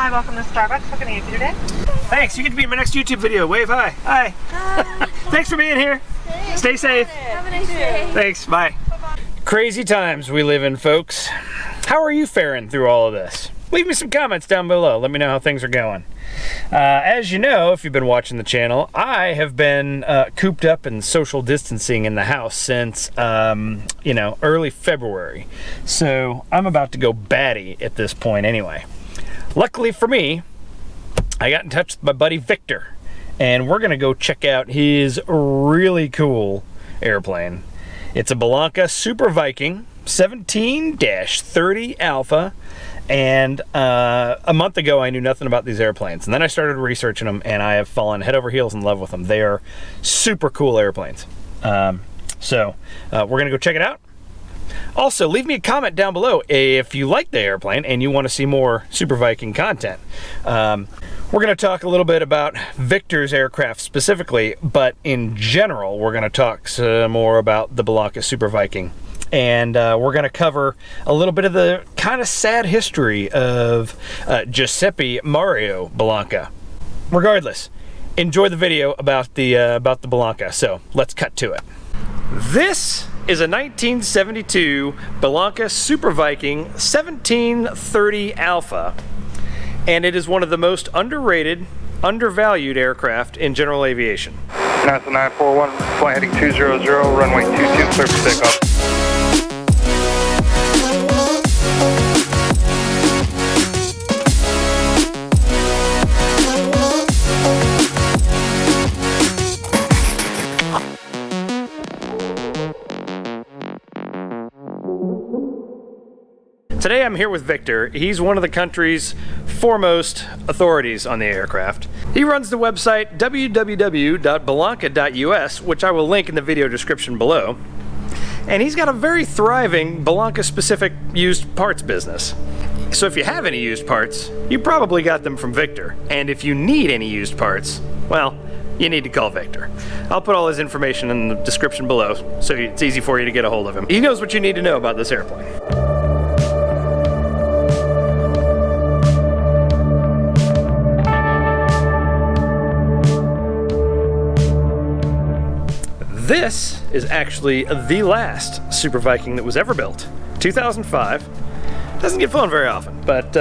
Hi, welcome to Starbucks. What can I get you today? Thanks, you get to be in my next YouTube video. Wave hi. Hi. Hi. Thanks for being here. Thanks. Stay safe. Have a nice day. Thanks, bye. Crazy times we live in, folks. How are you faring through all of this? Leave me some comments down below. Let me know how things are going. As you know, if you've been watching the channel, I have been cooped up and social distancing in the house since, early February. So I'm about to go batty at this point anyway. Luckily for me, I got in touch with my buddy Victor, and we're gonna go check out his really cool airplane. It's a Bellanca Super Viking 17-30 Alpha, and a month ago I knew nothing about these airplanes, and then I started researching them, and I have fallen head over heels in love with them. They are super cool airplanes. So we're gonna go check it out. Also, leave me a comment down below if you like the airplane and you want to see more Super Viking content. We're going to talk a little bit about Victor's aircraft specifically, but in general, we're going to talk some more about the Bellanca Super Viking. And we're going to cover a little bit of the kind of sad history of Giuseppe Mario Bellanca. Regardless, enjoy the video about the Bellanca. So let's cut to it. This is a 1972 Bellanca Super Viking 1730 Alpha, and it is one of the most underrated, undervalued aircraft in general aviation. NASA 941, flight heading 200, runway 22, clear for takeoff. Today I'm here with Victor. He's one of the country's foremost authorities on the aircraft. He runs the website www.bellanca.us, which I will link in the video description below. And he's got a very thriving Bellanca-specific used parts business. So if you have any used parts, you probably got them from Victor. And if you need any used parts, well, you need to call Victor. I'll put all his information in the description below, so it's easy for you to get a hold of him. He knows what you need to know about this airplane. This is actually the last Super Viking that was ever built. 2005. Doesn't get flown very often, but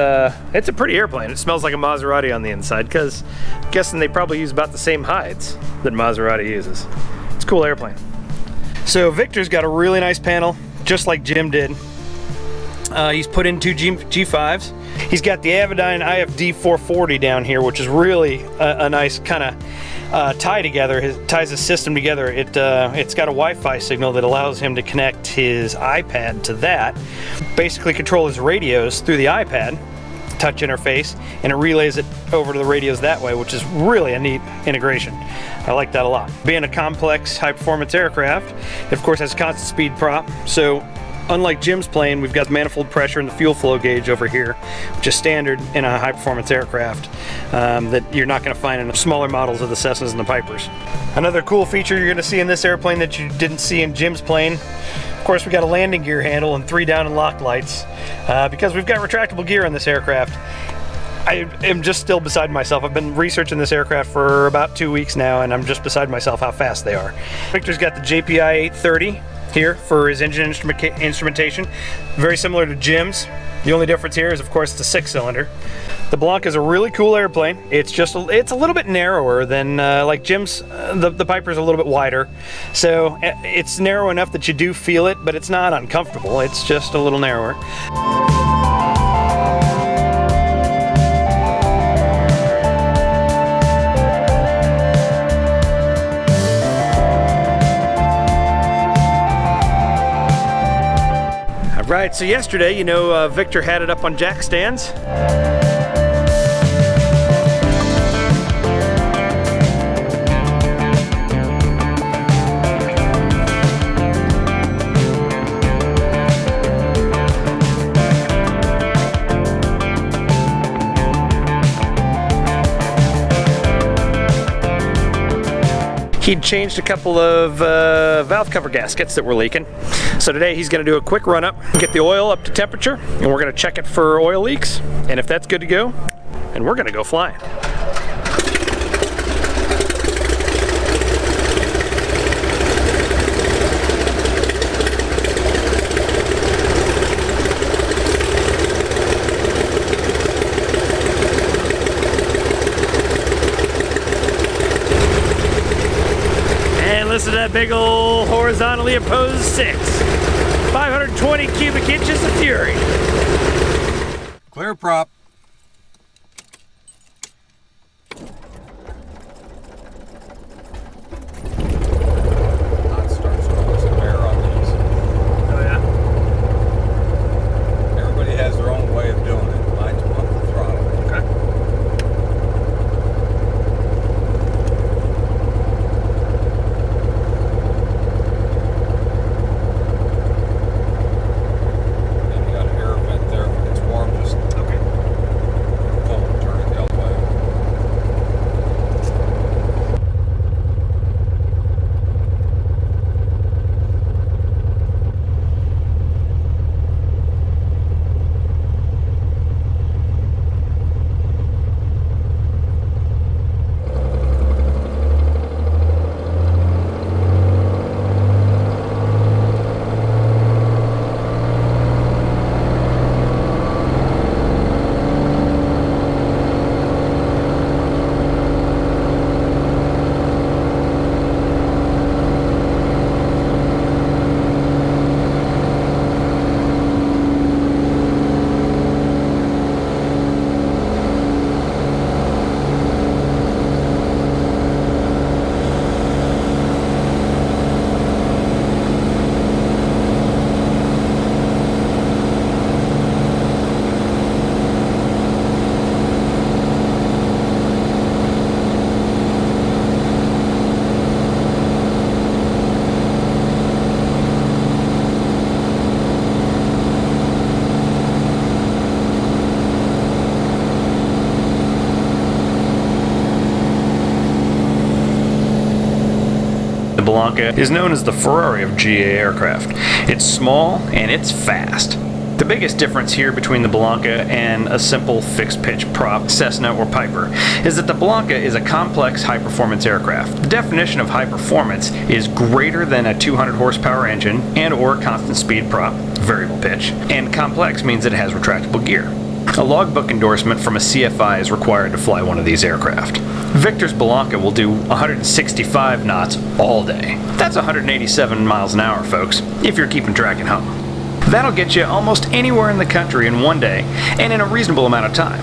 it's a pretty airplane. It smells like a Maserati on the inside, because I'm guessing they probably use about the same hides that Maserati uses. It's a cool airplane. So Victor's got a really nice panel, just like Jim did. He's put in two G5s. He's got the Avidyne IFD 440 down here, which is really a nice kind of tie together. Ties the system together. It's got a Wi-Fi signal that allows him to connect his iPad to that. Basically control his radios through the iPad, touch interface, and it relays it over to the radios that way, which is really a neat integration. I like that a lot. Being a complex, high-performance aircraft, it of course has a constant speed prop, so unlike Jim's plane, we've got manifold pressure and the fuel flow gauge over here, which is standard in a high-performance aircraft that you're not going to find in the smaller models of the Cessnas and the Pipers. Another cool feature you're going to see in this airplane that you didn't see in Jim's plane, of course, we got a landing gear handle and 3 down and lock lights. Because we've got retractable gear on this aircraft, I am just still beside myself. I've been researching this aircraft for about 2 weeks now, and I'm just beside myself how fast they are. Victor's got the JPI 830 here for his engine instrumentation, very similar to Jim's. The only difference here is, of course, the 6-cylinder. The Bellanca is a really cool airplane. It's a little bit narrower than like Jim's. The Piper's a little bit wider, so it's narrow enough that you do feel it, but it's not uncomfortable. It's just a little narrower. Right, so yesterday, Victor had it up on jack stands. He'd changed a couple of valve cover gaskets that were leaking. So today he's going to do a quick run up, get the oil up to temperature, and we're going to check it for oil leaks. And if that's good to go, and we're gonna go flying. Listen to that big old horizontally opposed 6. 520 cubic inches of fury. Clear prop. Hot starts throwing some air on these. Oh yeah. Everybody has their own way of doing it. Mine's pump the throttle. Okay. Bellanca is known as the Ferrari of GA aircraft. It's small and it's fast. The biggest difference here between the Bellanca and a simple fixed-pitch prop, Cessna or Piper, is that the Bellanca is a complex high-performance aircraft. The definition of high performance is greater than a 200 horsepower engine and or constant speed prop, variable pitch, and complex means that it has retractable gear. A logbook endorsement from a CFI is required to fly one of these aircraft. Victor's Bellanca will do 165 knots all day. That's 187 miles an hour, folks, if you're keeping track at home. That'll get you almost anywhere in the country in one day and in a reasonable amount of time.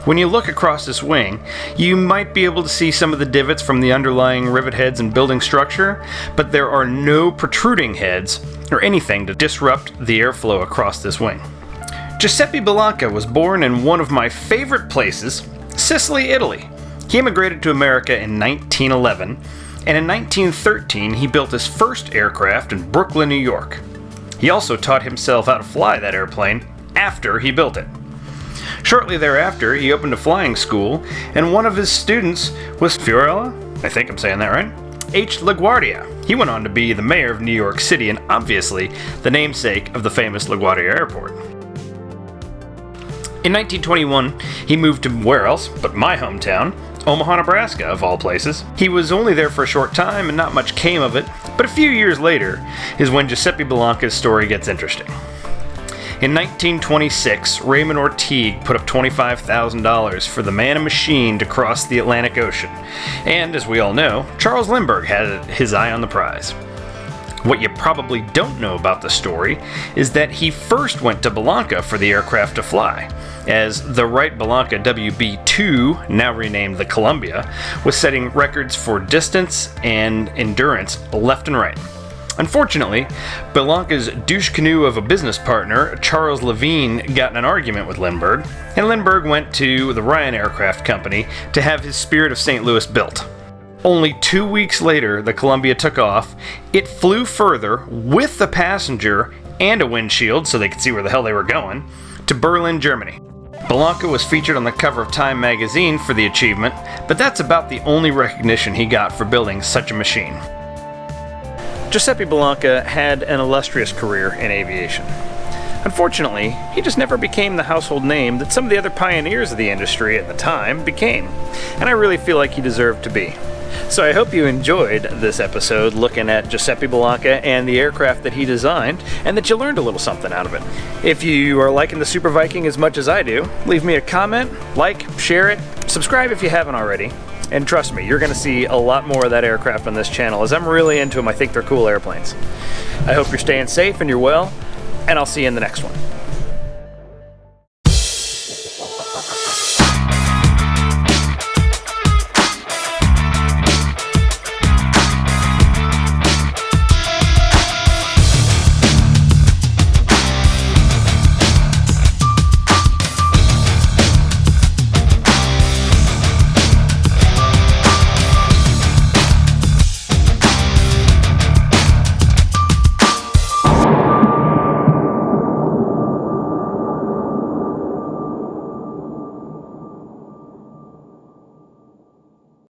When you look across this wing, you might be able to see some of the divots from the underlying rivet heads and building structure, but there are no protruding heads or anything to disrupt the airflow across this wing. Giuseppe Bellanca was born in one of my favorite places, Sicily, Italy. He immigrated to America in 1911, and in 1913 he built his first aircraft in Brooklyn, New York. He also taught himself how to fly that airplane after he built it. Shortly thereafter, he opened a flying school, and one of his students was Fiorella, I think I'm saying that right, H. LaGuardia. He went on to be the mayor of New York City and obviously the namesake of the famous LaGuardia Airport. In 1921, he moved to where else but my hometown, Omaha, Nebraska, of all places. He was only there for a short time and not much came of it, but a few years later is when Giuseppe Bellanca's story gets interesting. In 1926, Raymond Ortigue put up $25,000 for the man and machine to cross the Atlantic Ocean, and as we all know, Charles Lindbergh had his eye on the prize. What you probably don't know about the story is that he first went to Bellanca for the aircraft to fly, as the Wright Bellanca WB-2, now renamed the Columbia, was setting records for distance and endurance left and right. Unfortunately, Bellanca's douche canoe of a business partner, Charles Levine, got in an argument with Lindbergh, and Lindbergh went to the Ryan Aircraft Company to have his Spirit of St. Louis built. Only 2 weeks later, the Columbia took off. It flew further with the passenger and a windshield so they could see where the hell they were going, to Berlin, Germany. Bellanca was featured on the cover of Time magazine for the achievement, but that's about the only recognition he got for building such a machine. Giuseppe Bellanca had an illustrious career in aviation. Unfortunately, he just never became the household name that some of the other pioneers of the industry at the time became, and I really feel like he deserved to be. So I hope you enjoyed this episode looking at Giuseppe Bellanca and the aircraft that he designed, and that you learned a little something out of it. If you are liking the Super Viking as much as I do, leave me a comment, like, share it, subscribe if you haven't already. And trust me, you're going to see a lot more of that aircraft on this channel, as I'm really into them. I think they're cool airplanes. I hope you're staying safe and you're well, and I'll see you in the next one.